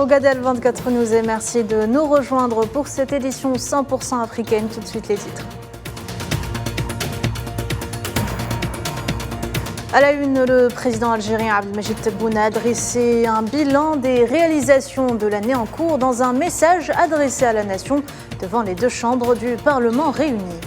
Ogadel 24 News et merci de nous rejoindre pour cette édition 100% africaine. Tout de suite les titres. À la une, le président algérien Abdelmadjid Tebboune a dressé un bilan des réalisations de l'année en cours dans un message adressé à la nation devant les deux chambres du Parlement réunies.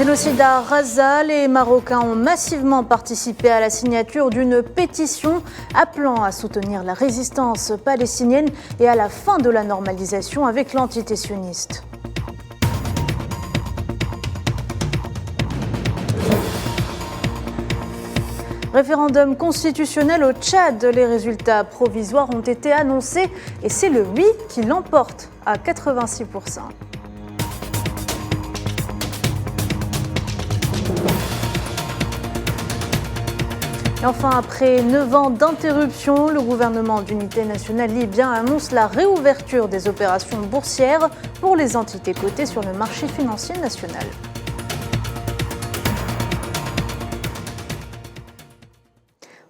Génocide à Raza, les Marocains ont massivement participé à la signature d'une pétition appelant à soutenir la résistance palestinienne et à la fin de la normalisation avec l'entité sioniste. Référendum constitutionnel au Tchad, les résultats provisoires ont été annoncés et c'est le oui qui l'emporte à 86%. Et enfin, après 9 ans d'interruption, le gouvernement d'unité nationale libyen annonce la réouverture des opérations boursières pour les entités cotées sur le marché financier national.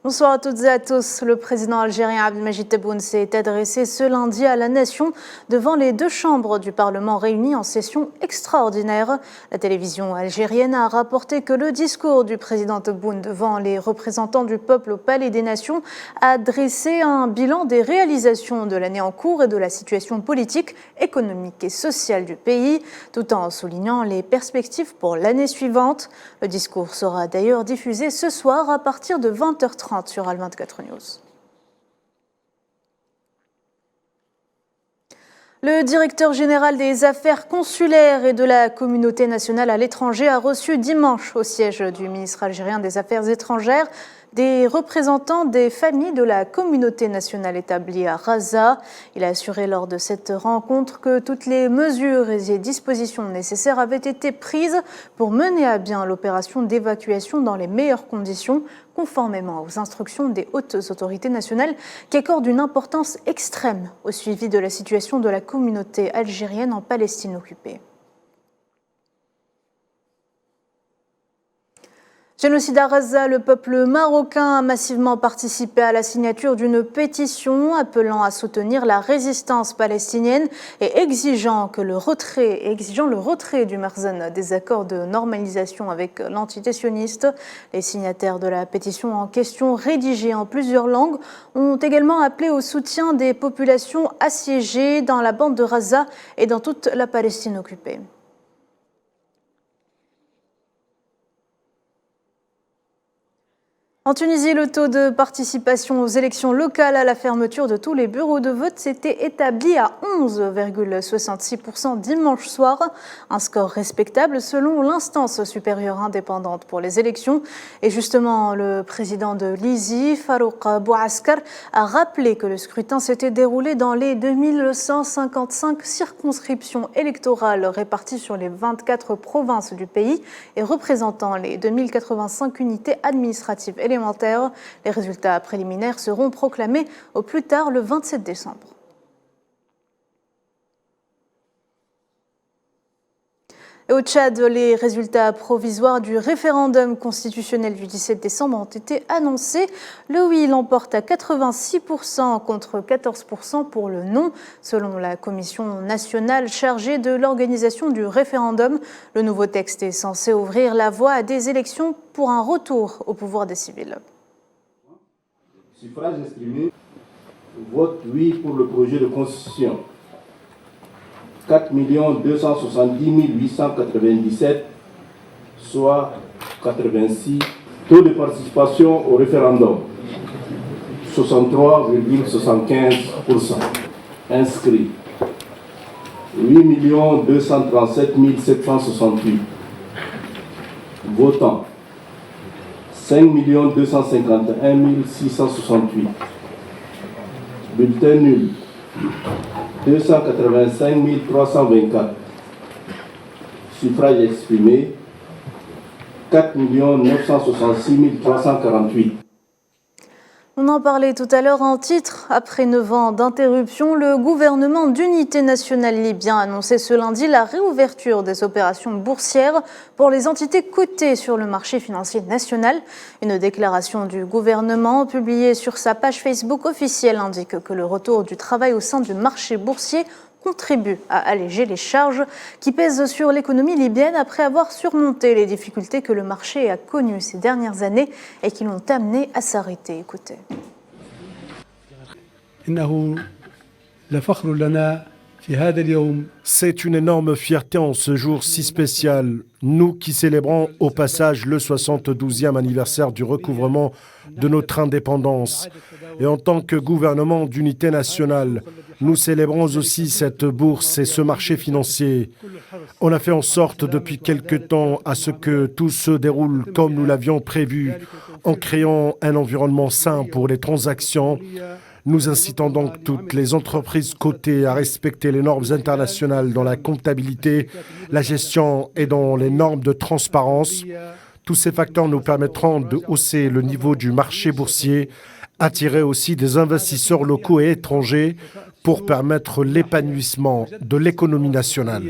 Bonsoir à toutes et à tous. Le président algérien Abdelmadjid Tebboune s'est adressé ce lundi à la nation devant les deux chambres du Parlement réunies en session extraordinaire. La télévision algérienne a rapporté que le discours du président Tebboune devant les représentants du peuple au Palais des Nations a dressé un bilan des réalisations de l'année en cours et de la situation politique, économique et sociale du pays, tout en soulignant les perspectives pour l'année suivante. Le discours sera d'ailleurs diffusé ce soir à partir de 20h30. Sur Al 24 News. Le directeur général des affaires consulaires et de la communauté nationale à l'étranger a reçu dimanche au siège du ministre algérien des Affaires étrangères des représentants des familles de la communauté nationale établie à Raza. Il a assuré lors de cette rencontre que toutes les mesures et dispositions nécessaires avaient été prises pour mener à bien l'opération d'évacuation dans les meilleures conditions, conformément aux instructions des hautes autorités nationales qui accordent une importance extrême au suivi de la situation de la communauté algérienne en Palestine occupée. Génocide à Raza, le peuple marocain a massivement participé à la signature d'une pétition appelant à soutenir la résistance palestinienne et exigeant le retrait du Merzen des accords de normalisation avec l'entité sioniste. Les signataires de la pétition en question, rédigée en plusieurs langues, ont également appelé au soutien des populations assiégées dans la bande de Raza et dans toute la Palestine occupée. En Tunisie, le taux de participation aux élections locales à la fermeture de tous les bureaux de vote s'était établi à 11,66% dimanche soir, un score respectable selon l'instance supérieure indépendante pour les élections. Et justement, le président de l'ISI, Farouk Bouaskar, a rappelé que le scrutin s'était déroulé dans les 2155 circonscriptions électorales réparties sur les 24 provinces du pays et représentant les 2085 unités administratives élémentaires. Les résultats préliminaires seront proclamés au plus tard le 27 décembre. Et au Tchad, les résultats provisoires du référendum constitutionnel du 17 décembre ont été annoncés. Le oui l'emporte à 86% contre 14% pour le non. Selon la commission nationale chargée de l'organisation du référendum, le nouveau texte est censé ouvrir la voie à des élections pour un retour au pouvoir des civils. Suffrage exprimé, vote oui pour le projet de constitution. 4 270 897, soit 86. Taux de participation au référendum, 63,75%. Inscrits, 8 237 768. Votants, 5 251 668. Bulletins nuls, 285 324. Suffrages exprimés, 4 966 348. On en parlait tout à l'heure en titre. Après 9 ans d'interruption, le gouvernement d'unité nationale libyen a annoncé ce lundi la réouverture des opérations boursières pour les entités cotées sur le marché financier national. Une déclaration du gouvernement publiée sur sa page Facebook officielle indique que le retour du travail au sein du marché boursier contribue à alléger les charges qui pèsent sur l'économie libyenne après avoir surmonté les difficultés que le marché a connues ces dernières années et qui l'ont amené à s'arrêter. Écoutez. C'est une énorme fierté en ce jour si spécial. Nous qui célébrons au passage le 72e anniversaire du recouvrement de notre indépendance. Et en tant que gouvernement d'unité nationale, nous célébrons aussi cette bourse et ce marché financier. On a fait en sorte depuis quelque temps à ce que tout se déroule comme nous l'avions prévu, en créant un environnement sain pour les transactions. Nous incitons donc toutes les entreprises cotées à respecter les normes internationales dans la comptabilité, la gestion et dans les normes de transparence. Tous ces facteurs nous permettront de hausser le niveau du marché boursier, attirer aussi des investisseurs locaux et étrangers pour permettre l'épanouissement de l'économie nationale.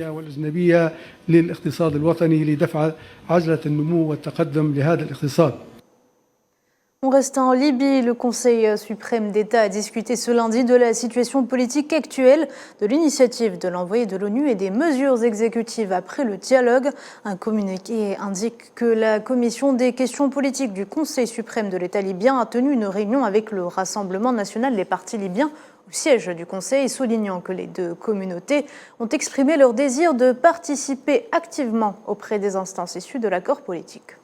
On reste en Libye. Le Conseil suprême d'État a discuté ce lundi de la situation politique actuelle, de l'initiative de l'envoyé de l'ONU et des mesures exécutives après le dialogue. Un communiqué indique que la commission des questions politiques du Conseil suprême de l'État libyen a tenu une réunion avec le Rassemblement national des partis libyens au siège du Conseil, soulignant que les deux communautés ont exprimé leur désir de participer activement auprès des instances issues de l'accord politique.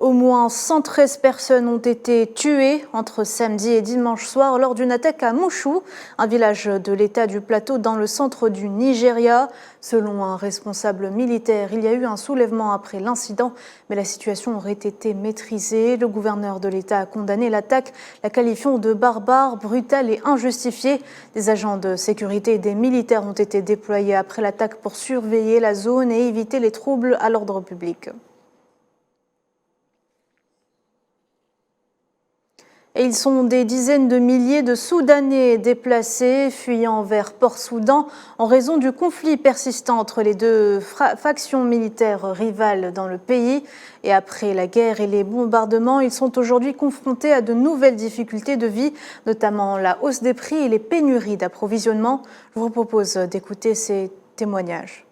Au moins 113 personnes ont été tuées entre samedi et dimanche soir lors d'une attaque à Mouchou, un village de l'État du Plateau dans le centre du Nigeria. Selon un responsable militaire, il y a eu un soulèvement après l'incident, mais la situation aurait été maîtrisée. Le gouverneur de l'État a condamné l'attaque, la qualifiant de barbare, brutale et injustifiée. Des agents de sécurité et des militaires ont été déployés après l'attaque pour surveiller la zone et éviter les troubles à l'ordre public. Et ils sont des dizaines de milliers de Soudanais déplacés, fuyant vers Port-Soudan en raison du conflit persistant entre les deux factions militaires rivales dans le pays. Et après la guerre et les bombardements, ils sont aujourd'hui confrontés à de nouvelles difficultés de vie, notamment la hausse des prix et les pénuries d'approvisionnement. Je vous propose d'écouter ces témoignages.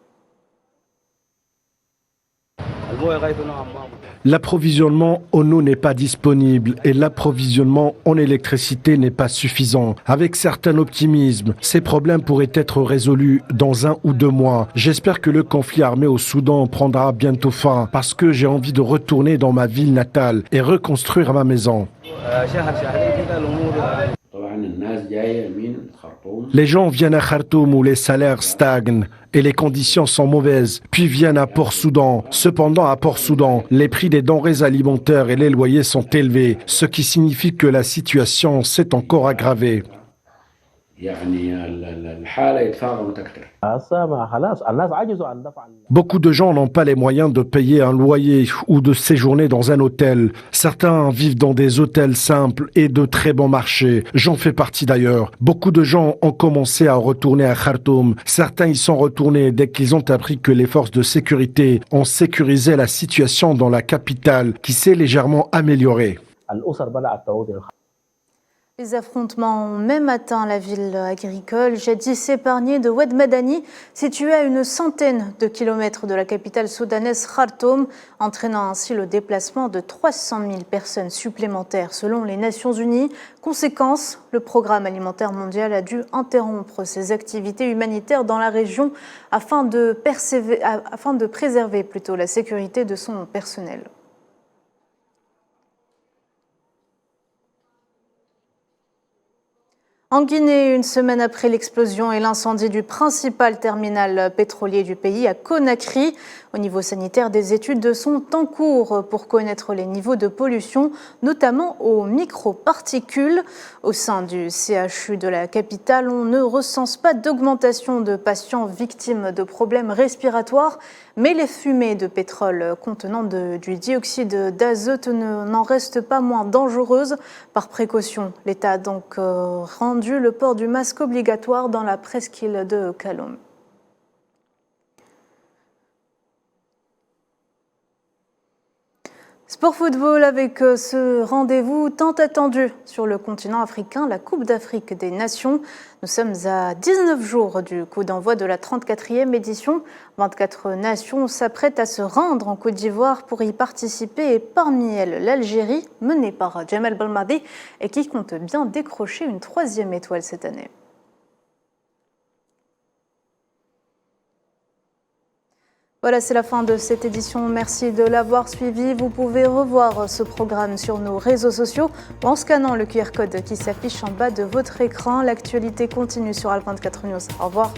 L'approvisionnement en eau n'est pas disponible et l'approvisionnement en électricité n'est pas suffisant. Avec certain optimisme, ces problèmes pourraient être résolus dans 1 ou 2 mois. J'espère que le conflit armé au Soudan prendra bientôt fin parce que j'ai envie de retourner dans ma ville natale et reconstruire ma maison. Les gens viennent à Khartoum où les salaires stagnent et les conditions sont mauvaises, puis viennent à Port-Soudan. Cependant, à Port-Soudan, les prix des denrées alimentaires et les loyers sont élevés, ce qui signifie que la situation s'est encore aggravée. Beaucoup de gens n'ont pas les moyens de payer un loyer ou de séjourner dans un hôtel. Certains vivent dans des hôtels simples et de très bons marchés. J'en fais partie d'ailleurs. Beaucoup de gens ont commencé à retourner à Khartoum. Certains y sont retournés dès qu'ils ont appris que les forces de sécurité ont sécurisé la situation dans la capitale qui s'est légèrement améliorée. Les affrontements ont même atteint la ville agricole, jadis épargnée de Oued Madani, située à une centaine de kilomètres de la capitale soudanaise Khartoum, entraînant ainsi le déplacement de 300 000 personnes supplémentaires selon les Nations Unies. Conséquence, le Programme alimentaire mondial a dû interrompre ses activités humanitaires dans la région afin de préserver la sécurité de son personnel. En Guinée, une semaine après l'explosion et l'incendie du principal terminal pétrolier du pays à Conakry, Au niveau sanitaire, des études sont en cours pour connaître les niveaux de pollution, notamment aux microparticules. Au sein du CHU de la capitale, on ne recense pas d'augmentation de patients victimes de problèmes respiratoires, mais les fumées de pétrole contenant du dioxyde d'azote n'en restent pas moins dangereuses. Par précaution, l'État a donc rendu le port du masque obligatoire dans la presqu'île de Kaloum. Sport football avec ce rendez-vous tant attendu sur le continent africain, la Coupe d'Afrique des Nations. Nous sommes à 19 jours du coup d'envoi de la 34e édition. 24 nations s'apprêtent à se rendre en Côte d'Ivoire pour y participer et parmi elles l'Algérie, menée par Djamel Belmadi et qui compte bien décrocher une 3e étoile cette année. Voilà, c'est la fin de cette édition. Merci de l'avoir suivi. Vous pouvez revoir ce programme sur nos réseaux sociaux ou en scannant le QR code qui s'affiche en bas de votre écran. L'actualité continue sur Al 24 News. Au revoir.